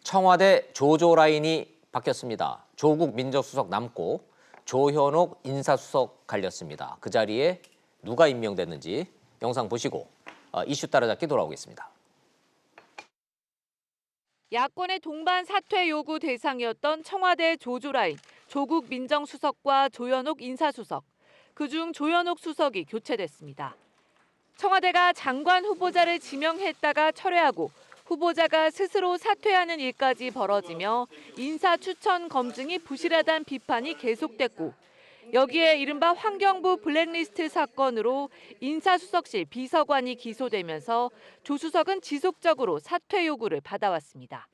청와대 조조 라인이 바뀌었습니다. 조국 민정수석 남고 조현옥 인사수석 갈렸습니다. 그 자리에 누가 임명됐는지 영상 보시고 이슈 따라잡기 돌아오겠습니다. 야권의 동반 사퇴 요구 대상이었던 청와대 조조 라인, 조국 민정수석과 조현옥 인사수석. 그중 조현옥 수석이 교체됐습니다. 청와대가 장관 후보자를 지명했다가 철회하고 후보자가 스스로 사퇴하는 일까지 벌어지며 인사 추천 검증이 부실하다는 비판이 계속됐고 여기에 이른바 환경부 블랙리스트 사건으로 인사수석실 비서관이 기소되면서 조 수석은 지속적으로 사퇴 요구를 받아왔습니다.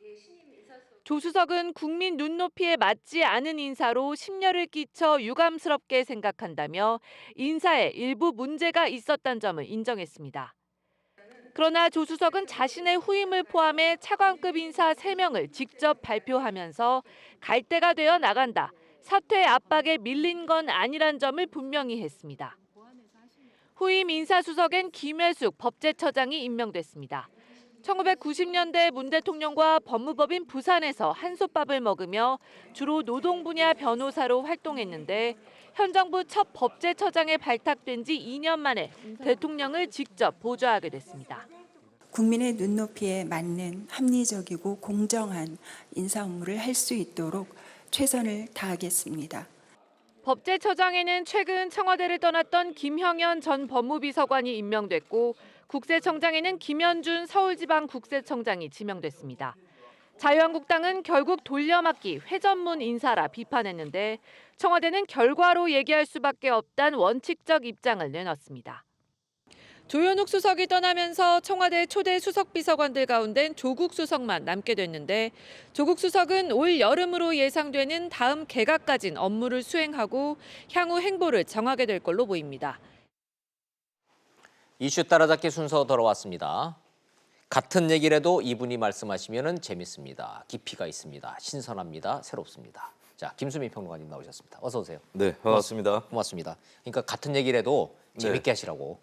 조 수석은 국민 눈높이에 맞지 않은 인사로 심려를 끼쳐 유감스럽게 생각한다며 인사에 일부 문제가 있었다는 점을 인정했습니다. 그러나 조 수석은 자신의 후임을 포함해 차관급 인사 3명을 직접 발표하면서 갈대가 되어 나간다. 사퇴 압박에 밀린 건 아니란 점을 분명히 했습니다. 후임 인사수석엔 김회숙 법제처장이 임명됐습니다. 1990년대 문 대통령과 법무법인 부산에서 한솥밥을 먹으며 주로 노동 분야 변호사로 활동했는데 현 정부 첫 법제처장에 발탁된 지 2년 만에 대통령을 직접 보좌하게 됐습니다. 국민의 눈높이에 맞는 합리적이고 공정한 인사 업무를 할 수 있도록 최선을 다하겠습니다. 법제처장에는 최근 청와대를 떠났던 김형현 전 법무비서관이 임명됐고 국세청장에는 김현준 서울지방국세청장이 지명됐습니다. 자유한국당은 결국 돌려막기 회전문 인사라 비판했는데 청와대는 결과로 얘기할 수밖에 없다는 원칙적 입장을 내놨습니다. 조현옥 수석이 떠나면서 청와대 초대 수석비서관들 가운데 조국 수석만 남게 됐는데 조국 수석은 올 여름으로 예상되는 다음 개각까진 업무를 수행하고 향후 행보를 정하게 될 걸로 보입니다. 이슈 따라잡기 순서 돌아왔습니다. 같은 얘기를 해도 이분이 말씀하시면 재밌습니다. 깊이가 있습니다. 신선합니다. 새롭습니다. 자, 김수민 평론가님 나오셨습니다. 어서 오세요. 네, 반갑습니다. 고맙습니다. 그러니까 같은 얘기를 해도 재밌게 하시라고.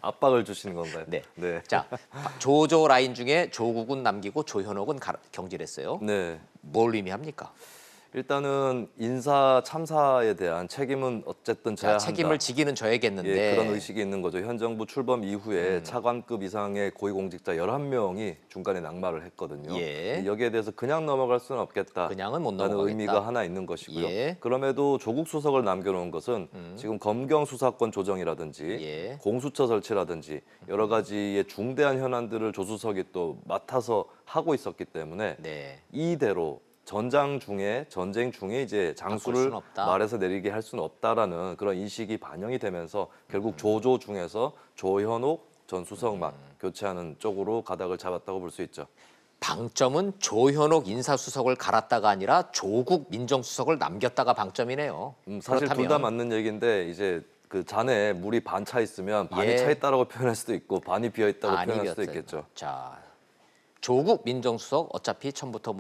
압박을 주시는 건가요? 네. 네. 자, 조조 라인 중에 조국은 남기고 조현옥은 경질했어요. 네. 뭘 의미합니까? 일단은 인사 참사에 대한 책임은 어쨌든 져야 한다. 책임을 지기는 져야겠는데. 예, 그런 의식이 있는 거죠. 현 정부 출범 이후에 차관급 이상의 고위공직자 11명이 중간에 낙마를 했거든요. 예. 여기에 대해서 그냥 넘어갈 수는 없겠다. 그냥은 못 라는 넘어가겠다. 의미가 하나 있는 것이고요. 예. 그럼에도 조국 수석을 남겨놓은 것은 지금 검경 수사권 조정이라든지 예. 공수처 설치라든지 여러 가지의 중대한 현안들을 조 수석이 또 맡아서 하고 있었기 때문에 네. 이대로 전쟁 중에 이제 장수를 수는 없다. 말해서 내리게 할 수는 없다라는 그런 인식이 반영이 되면서 결국 조조 중에서 조현옥 전 수석만 교체하는 쪽으로 가닥을 잡았다고 볼 수 있죠. 방점은 조현옥 인사수석을 갈았다가 아니라 조국 민정수석을 남겼다가 방점이네요. 사실 둘 다 그렇다면 맞는 얘기인데 이제 그 잔에 물이 반 차 있으면 반이 예. 차 있다라고 표현할 수도 있고 반이 비어 있다고 아니, 표현할 수도 비었어요. 있겠죠. 자, 조국 민정수석 어차피 처음부터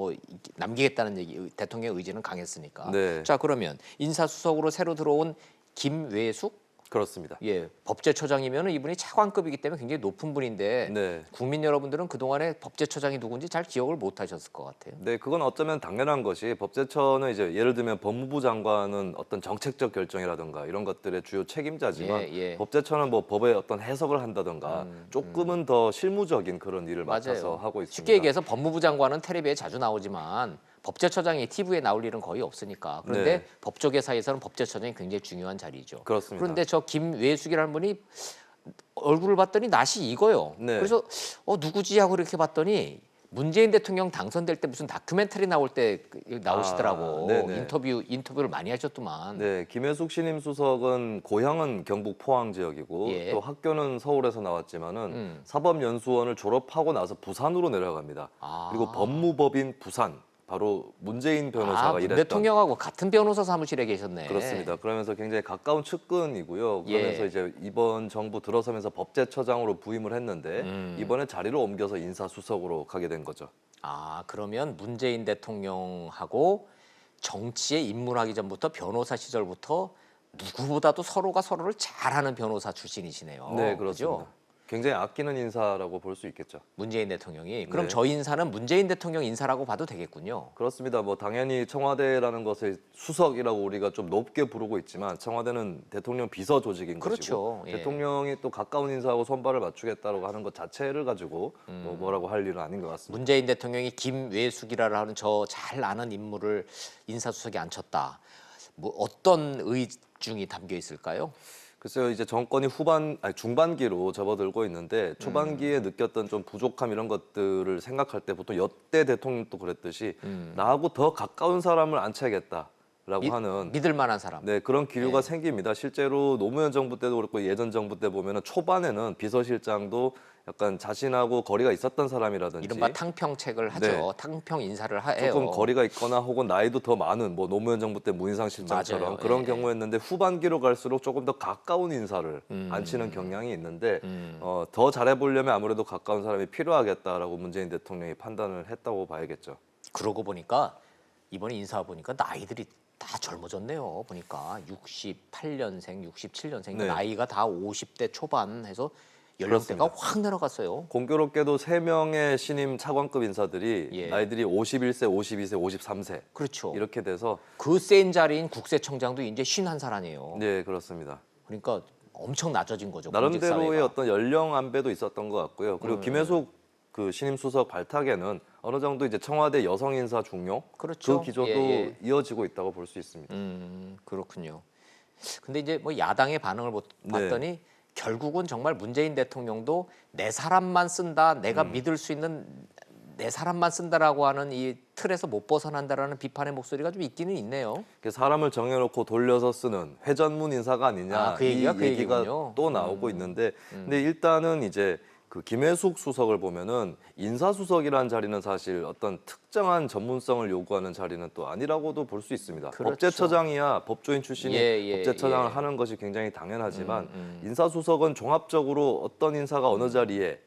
남기겠다는 대통령의 의지는 강했으니까. 네. 자, 그러면 인사수석으로 새로 들어온 김외숙? 그렇습니다. 예, 법제처장이면 이분이 차관급이기 때문에 굉장히 높은 분인데 네. 국민 여러분들은 그동안에 법제처장이 누군지 잘 기억을 못 하셨을 것 같아요. 네, 그건 어쩌면 당연한 것이 법제처는 이제 예를 들면 법무부 장관은 어떤 정책적 결정이라든가 이런 것들의 주요 책임자지만 예. 법제처는 뭐 법의 어떤 해석을 한다든가 조금은 더 실무적인 그런 일을 맡아서 하고 있습니다. 쉽게 얘기해서 법무부 장관은 텔레비에 자주 나오지만 법제처장이 TV에 나올 일은 거의 없으니까. 그런데 네. 법조계사에서는 법제처장이 굉장히 중요한 자리죠. 그렇습니다. 그런데 저 김외숙이라는 분이 얼굴을 봤더니 낯이 익어요. 네. 그래서 누구지 하고 이렇게 봤더니 문재인 대통령 당선될 때 무슨 다큐멘터리 나올 때 나오시더라고. 네네. 인터뷰를 많이 하셨더만. 네, 김혜숙 신임 수석은 고향은 경북 포항 지역이고 예. 또 학교는 서울에서 나왔지만은 사법연수원을 졸업하고 나서 부산으로 내려갑니다. 그리고 법무법인 부산 바로 문재인 변호사가 문 일했던 대통령하고 같은 변호사 사무실에 계셨네. 그렇습니다. 그러면서 굉장히 가까운 측근이고요. 그러면서 예. 이제 이번 정부 들어서면서 법제처장으로 부임을 했는데 이번에 자리를 옮겨서 인사수석으로 가게 된 거죠. 그러면 문재인 대통령하고 정치에 입문하기 전부터 변호사 시절부터 누구보다도 서로가 서로를 잘 아는 변호사 출신이시네요. 네, 그렇습니다. 그죠? 굉장히 아끼는 인사라고 볼 수 있겠죠. 문재인 대통령이. 그럼 네. 저 인사는 문재인 대통령 인사라고 봐도 되겠군요. 그렇습니다. 뭐 당연히 청와대라는 것을 수석이라고 우리가 좀 높게 부르고 있지만 청와대는 대통령 비서 조직인 그렇죠. 것이고 예. 대통령이 또 가까운 인사하고 손발을 맞추겠다고 하는 것 자체를 가지고 뭐라고 할 일은 아닌 것 같습니다. 문재인 대통령이 김외숙이라 하는 저 잘 아는 인물을 인사수석에 앉혔다. 뭐 어떤 의중이 담겨 있을까요? 글쎄요, 이제 정권이 중반기로 접어들고 있는데 초반기에 느꼈던 좀 부족함 이런 것들을 생각할 때 보통 여태 대통령도 그랬듯이 나하고 더 가까운 사람을 앉혀야겠다라고 하는 믿을 만한 사람. 네, 그런 기류가 네. 생깁니다. 실제로 노무현 정부 때도 그렇고 예전 정부 때 보면은 초반에는 비서실장도 약간 자신하고 거리가 있었던 사람이라든지 이른바 탕평책을 하죠. 네. 탕평 인사를 해요. 조금 거리가 있거나 혹은 나이도 더 많은 뭐 노무현 정부 때 문희상 실장처럼 맞아요. 그런 예, 경우였는데 후반기로 갈수록 조금 더 가까운 인사를 앉히는 경향이 있는데 더 잘해보려면 아무래도 가까운 사람이 필요하겠다라고 문재인 대통령이 판단을 했다고 봐야겠죠. 그러고 보니까 이번에 인사 보니까 나이들이 다 젊어졌네요. 보니까 68년생, 67년생 네. 나이가 다 50대 초반 해서 연령대가 그렇습니다. 확 내려갔어요. 공교롭게도 3명의 신임 차관급 인사들이 예. 나이들이 51세, 52세, 53세 그렇죠. 이렇게 돼서 그 센 자리인 국세청장도 이제 51살 아니에요. 네, 그렇습니다. 그러니까 엄청 낮아진 거죠. 나름대로의 공직사회가. 어떤 연령 안배도 있었던 것 같고요. 그리고 김혜숙 그 신임 수석 발탁에는 어느 정도 이제 청와대 여성 인사 중용 그렇죠. 그 기조도 예, 예. 이어지고 있다고 볼 수 있습니다. 그렇군요. 근데 이제 뭐 야당의 반응을 봤더니 결국은 정말 문재인 대통령도 내 사람만 쓴다, 내가 믿을 수 있는 내 사람만 쓴다라고 하는 이 틀에서 못 벗어난다라는 비판의 목소리가 좀 있기는 있네요. 사람을 정해놓고 돌려서 쓰는 회전문 인사가 아니냐 아, 그 얘기가 이 그 얘기가 얘기군요. 또 나오고 있는데 근데 일단은 이제 그 김혜숙 수석을 보면은 인사수석이라는 자리는 사실 어떤 특정한 전문성을 요구하는 자리는 또 아니라고도 볼 수 있습니다. 그렇죠. 법제처장이야 법조인 출신이 예, 법제처장을 예. 하는 것이 굉장히 당연하지만 인사수석은 종합적으로 어떤 인사가 어느 자리에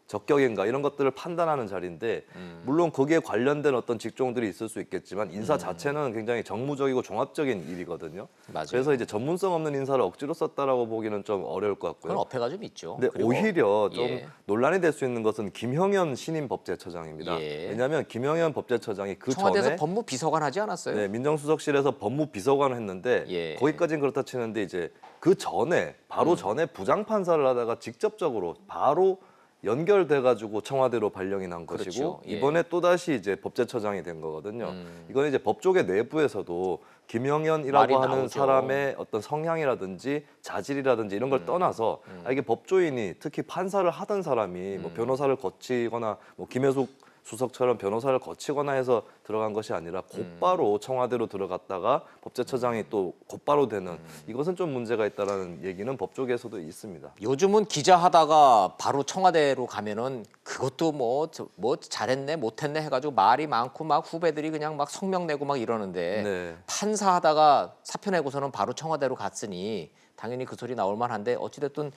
적격인가 이런 것들을 판단하는 자리인데 물론 거기에 관련된 어떤 직종들이 있을 수 있겠지만 인사 자체는 굉장히 정무적이고 종합적인 일이거든요. 맞아요. 그래서 이제 전문성 없는 인사를 억지로 썼다라고 보기는 좀 어려울 것 같고요. 그건 어폐가 좀 있죠. 근데 그리고 오히려 좀 예. 논란이 될 수 있는 것은 김형현 신임 법제처장입니다. 예. 왜냐하면 김형현 법제처장이 그 청와대에서 전에 법무비서관 하지 않았어요? 네, 민정수석실에서 법무비서관을 했는데 예. 거기까지는 그렇다 치는데 이제 그 전에 바로 전에 부장판사를 하다가 직접적으로 바로 연결돼 가지고 청와대로 발령이 난 것이고 그렇죠. 예. 이번에 또 다시 이제 법제처장이 된 거거든요. 이건 이제 법조계 내부에서도 김영현이라고 말이 하는 나오죠. 사람의 어떤 성향이라든지 자질이라든지 이런 걸 떠나서 이게 법조인이 특히 판사를 하던 사람이 뭐 변호사를 거치거나 뭐 김혜숙 수석처럼 변호사를 거치거나 해서 들어간 것이 아니라 곧바로 청와대로 들어갔다가 법제처장이 또 곧바로 되는 이것은 좀 문제가 있다라는 얘기는 법조계에서도 있습니다. 요즘은 기자하다가 바로 청와대로 가면은 그것도 뭐 잘했네 못했네 해가지고 말이 많고 막 후배들이 그냥 막 성명 내고 막 이러는데 네. 판사하다가 사표 내고서는 바로 청와대로 갔으니 당연히 그 소리 나올 만한데 어찌됐든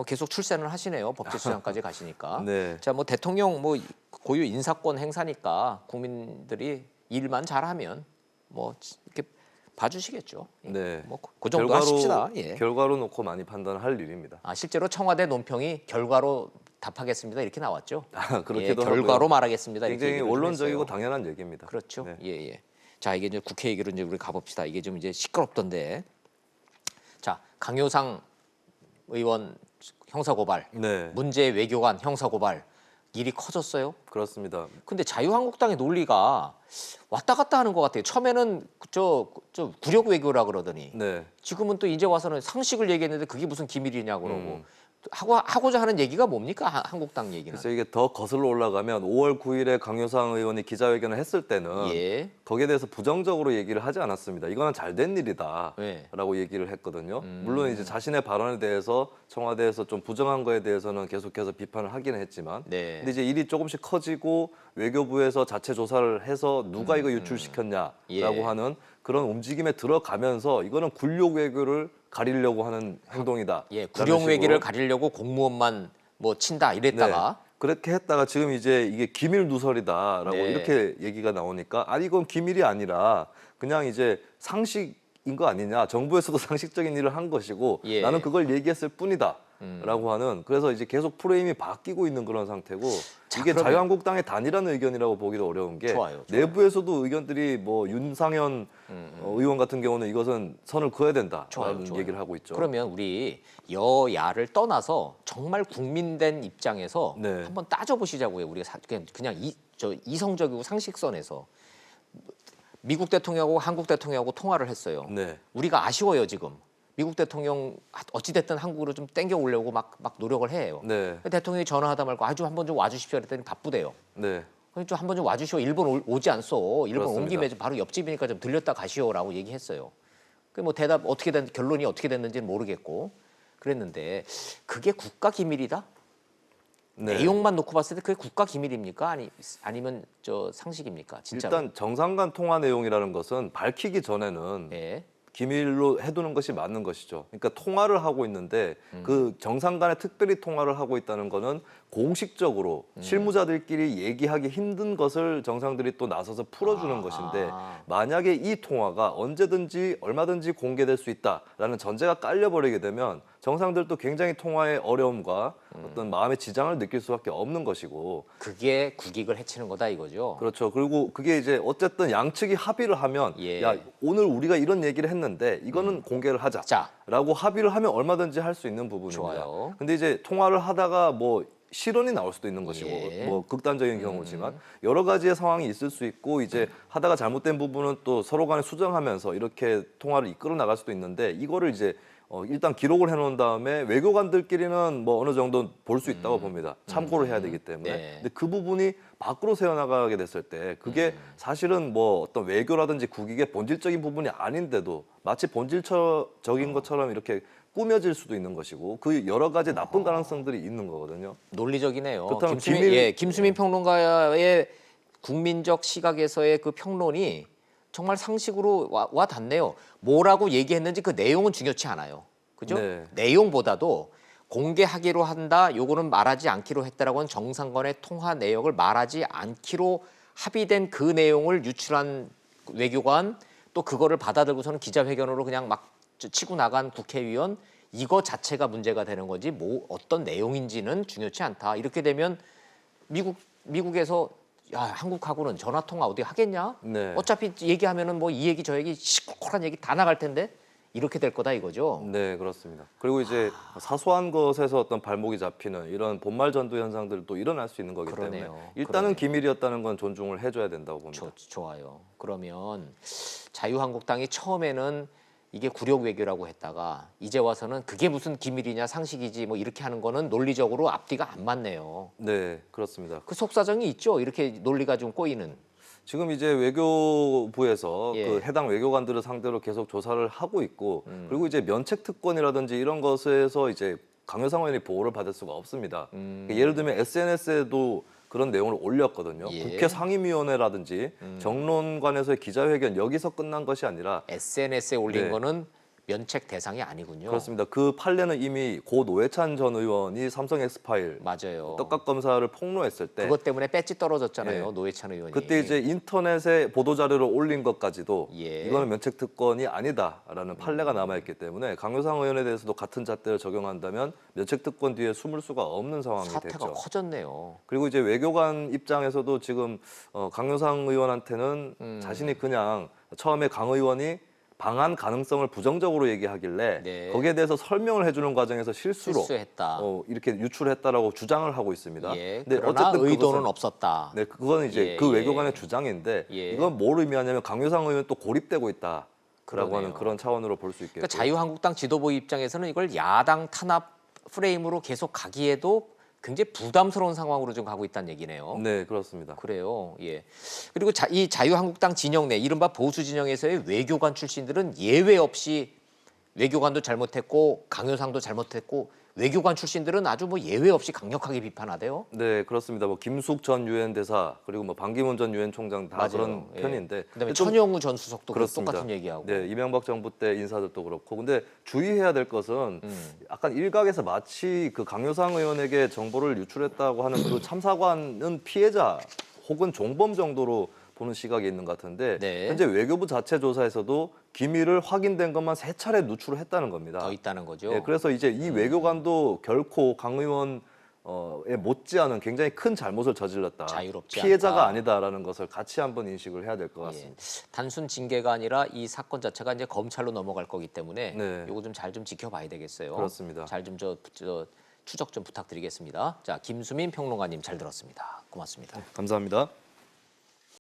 계속 출세는 하시네요. 법제처장까지 가시니까. 네. 자, 뭐 대통령 뭐 고유 인사권 행사니까 국민들이 일만 잘하면 뭐 이렇게 봐주시겠죠. 예. 네. 뭐그 정도 하십시다. 예. 결과로 놓고 많이 판단할 일입니다. 아, 실제로 청와대 논평이 결과로 답하겠습니다 이렇게 나왔죠. 그렇기도 예, 결과로 하고요. 말하겠습니다. 이렇게 굉장히 얘기를 좀 원론적이고 했어요. 당연한 얘기입니다. 그렇죠. 네. 예, 예. 자, 이게 이제 국회 얘기로 이제 우리 가봅시다. 이게 좀 이제 시끄럽던데. 자, 강효상 의원 형사 고발, 네, 문재 외교관 형사 고발 일이 커졌어요. 그렇습니다. 근데 자유한국당의 논리가 왔다 갔다 하는 것 같아요. 처음에는 저 굴욕 외교라 그러더니 네, 지금은 또 이제 와서는 상식을 얘기했는데 그게 무슨 기밀이냐 그러고 하고자 하는 얘기가 뭡니까 한국당 얘기는? 그래서 이게 더 거슬러 올라가면 5월 9일에 강효상 의원이 기자회견을 했을 때는 예. 거기에 대해서 부정적으로 얘기를 하지 않았습니다. 이거는 잘된 일이다라고 네. 얘기를 했거든요. 물론 이제 자신의 발언에 대해서 청와대에서 좀 부정한 거에 대해서는 계속해서 비판을 하기는 했지만, 네. 근데 이제 일이 조금씩 커지고 외교부에서 자체 조사를 해서 누가 이거 유출시켰냐라고 예. 하는 그런 움직임에 들어가면서 이거는 굴욕 외교를 가리려고 하는 행동이다. 예, 구룡 외기를 가리려고 공무원만 뭐 친다 이랬다가 그렇게 했다가 지금 이제 이게 기밀 누설이다라고 네. 이렇게 얘기가 나오니까 아니 이건 기밀이 아니라 그냥 이제 상식인 거 아니냐. 정부에서도 상식적인 일을 한 것이고 예. 나는 그걸 얘기했을 뿐이다. 라고 하는 그래서 이제 계속 프레임이 바뀌고 있는 그런 상태고 자, 이게 그러면- 자유한국당의 단일한 의견이라고 보기도 어려운 게 좋아요. 내부에서도 의견들이 뭐 윤상현 의원 같은 경우는 이것은 선을 그어야 된다라는 좋아요, 좋아요. 얘기를 하고 있죠. 그러면 우리 여야를 떠나서 정말 국민된 입장에서 네. 한번 따져보시자고요. 우리가 그냥 이성적이고 상식선에서 미국 대통령하고 한국 대통령하고 통화를 했어요. 네. 우리가 아쉬워요 지금. 미국 대통령 어찌 됐든 한국으로 좀 땡겨 오려고 막 노력을 해요. 네. 대통령이 전화하다 말고 아주 한번 좀 와주십시오 그랬더니 바쁘대요. 네. 그럼 좀 한번 좀 와주시오. 일본 오지 않소. 일본 온 그렇습니다. 김에 좀 바로 옆집이니까 좀 들렸다 가시오라고 얘기했어요. 그 뭐 대답 결론이 어떻게 됐는지는 모르겠고 그랬는데 그게 국가 기밀이다? 네. 내용만 놓고 봤을 때 그게 국가 기밀입니까? 아니면 저 상식입니까? 진짜. 일단 정상 간 통화 내용이라는 것은 밝히기 전에는 예. 기밀로 해두는 것이 맞는 것이죠. 그러니까 통화를 하고 있는데 그 정상 간에 특별히 통화를 하고 있다는 거는 공식적으로 실무자들끼리 얘기하기 힘든 것을 정상들이 또 나서서 풀어주는 것인데 만약에 이 통화가 언제든지 얼마든지 공개될 수 있다라는 전제가 깔려버리게 되면 정상들도 굉장히 통화의 어려움과 어떤 마음의 지장을 느낄 수밖에 없는 것이고 그게 국익을 해치는 거다 이거죠. 그렇죠. 그리고 그게 이제 어쨌든 양측이 합의를 하면 예. 야 오늘 우리가 이런 얘기를 했는데 이거는 공개를 자. 하자라고 합의를 하면 얼마든지 할 수 있는 부분입니다. 좋아요. 근데 이제 통화를 하다가 뭐 실언이 나올 수도 있는 것이고 예. 뭐 극단적인 경우지만 여러 가지의 상황이 있을 수 있고 이제 하다가 잘못된 부분은 또 서로 간에 수정하면서 이렇게 통화를 이끌어 나갈 수도 있는데 이거를 이제 일단 기록을 해놓은 다음에 외교관들끼리는 뭐 어느 정도 볼 수 있다고 봅니다. 참고를 해야 되기 때문에. 네. 근데 그 부분이 밖으로 새어나가게 됐을 때 그게 사실은 뭐 어떤 외교라든지 국익의 본질적인 부분이 아닌데도 마치 본질적인 것처럼 이렇게 꾸며질 수도 있는 것이고 그 여러 가지 나쁜 가능성들이 있는 거거든요. 논리적이네요. 그렇다면 김수민 평론가의 국민적 시각에서의 그 평론이 정말 상식으로 와 닿네요. 뭐라고 얘기했는지 그 내용은 중요치 않아요. 그죠? 네. 내용보다도 공개하기로 한다. 요거는 말하지 않기로 했다라고 하는 정상 간의 통화 내역을 말하지 않기로 합의된 그 내용을 유출한 외교관 또 그거를 받아들고서는 기자회견으로 그냥 막 치고 나간 국회의원 이거 자체가 문제가 되는 거지 뭐 어떤 내용인지는 중요치 않다. 이렇게 되면 미국에서 야 한국하고는 전화 통화 어디 하겠냐? 네. 어차피 얘기하면은 뭐 이 얘기 저 얘기 시끌콜한 얘기 다 나갈 텐데 이렇게 될 거다 이거죠. 네, 그렇습니다. 그리고 이제 사소한 것에서 어떤 발목이 잡히는 이런 본말 전두 현상들도 일어날 수 있는 거기 그러네요. 때문에 일단은 기밀이었다는 건 존중을 해줘야 된다고 봅니다. 좋아요. 그러면 자유한국당이 처음에는 이게 굴욕 외교라고 했다가 이제 와서는 그게 무슨 기밀이냐 상식이지 뭐 이렇게 하는 거는 논리적으로 앞뒤가 안 맞네요. 네, 그렇습니다. 그 속사정이 있죠. 이렇게 논리가 좀 꼬이는. 지금 이제 외교부에서 예. 그 해당 외교관들을 상대로 계속 조사를 하고 있고 그리고 이제 면책 특권이라든지 이런 것에서 이제 강효상 의원이 보호를 받을 수가 없습니다. 예를 들면 SNS에도 그런 내용을 올렸거든요. 예. 국회 상임위원회라든지 정론관에서의 기자회견 여기서 끝난 것이 아니라 SNS에 올린 네. 거는 면책 대상이 아니군요. 그렇습니다. 그 판례는 이미 고 노회찬 전 의원이 삼성 엑스파일 맞아요. 떡값 검사를 폭로했을 때 그것 때문에 배지 떨어졌잖아요. 예. 노회찬 의원이. 그때 이제 인터넷에 보도 자료를 올린 것까지도 예. 이거는 면책 특권이 아니다라는 판례가 남아있기 때문에 강효상 의원에 대해서도 같은 잣대를 적용한다면 면책 특권 뒤에 숨을 수가 없는 상황이 사태가 됐죠. 커졌네요. 그리고 이제 외교관 입장에서도 지금 강효상 의원한테는 자신이 그냥 처음에 강 의원이 방한 가능성을 부정적으로 얘기하길래 네. 거기에 대해서 설명을 해주는 과정에서 실수로 실수했다. 이렇게 유출했다라고 주장을 하고 있습니다. 예. 근데 그러나 어쨌든 의도는 그것은- 없었다. 네, 그거는 이제 예, 그 예. 외교관의 주장인데 예. 이건 뭘 의미하냐면 강효상 의원 또 고립되고 있다라고 그러네요. 하는 그런 차원으로 볼 수 있겠죠. 그러니까 자유한국당 지도부 입장에서는 이걸 야당 탄압 프레임으로 계속 가기에도 굉장히 부담스러운 상황으로 좀 가고 있다는 얘기네요. 네, 그렇습니다. 그래요. 예. 그리고 이 자유한국당 진영 내 이른바 보수 진영에서의 외교관 출신들은 예외 없이 외교관도 잘못했고 강효상도 잘못했고 외교관 출신들은 아주 뭐 예외 없이 강력하게 비판하대요. 네, 그렇습니다. 뭐 김숙 전 유엔 대사 그리고 뭐 반기문 전 유엔 총장 다 맞아요. 그런 예. 편인데 그다음에 좀 천영우 전 수석도 그렇습니다. 똑같은 얘기하고. 네, 이명박 정부 때 인사들도 그렇고 근데 주의해야 될 것은 약간 일각에서 마치 그 강효상 의원에게 정보를 유출했다고 하는 그 참사관은 피해자 혹은 종범 정도로 보는 시각이 있는 것 같은데 네. 현재 외교부 자체 조사에서도 기밀을 확인된 것만 3차례 누출을 했다는 겁니다. 더 있다는 거죠. 예, 그래서 이제 이 외교관도 결코 강 의원에 못지않은 굉장히 큰 잘못을 저질렀다. 자유롭지 피해자가 않다. 아니다라는 것을 같이 한번 인식을 해야 될 것 예, 같습니다. 단순 징계가 아니라 이 사건 자체가 이제 검찰로 넘어갈 거기 때문에 네. 요거 좀 잘 좀 지켜봐야 되겠어요. 그렇습니다. 잘 좀 저 추적 좀 부탁드리겠습니다. 자, 김수민 평론가님 잘 들었습니다. 고맙습니다. 감사합니다.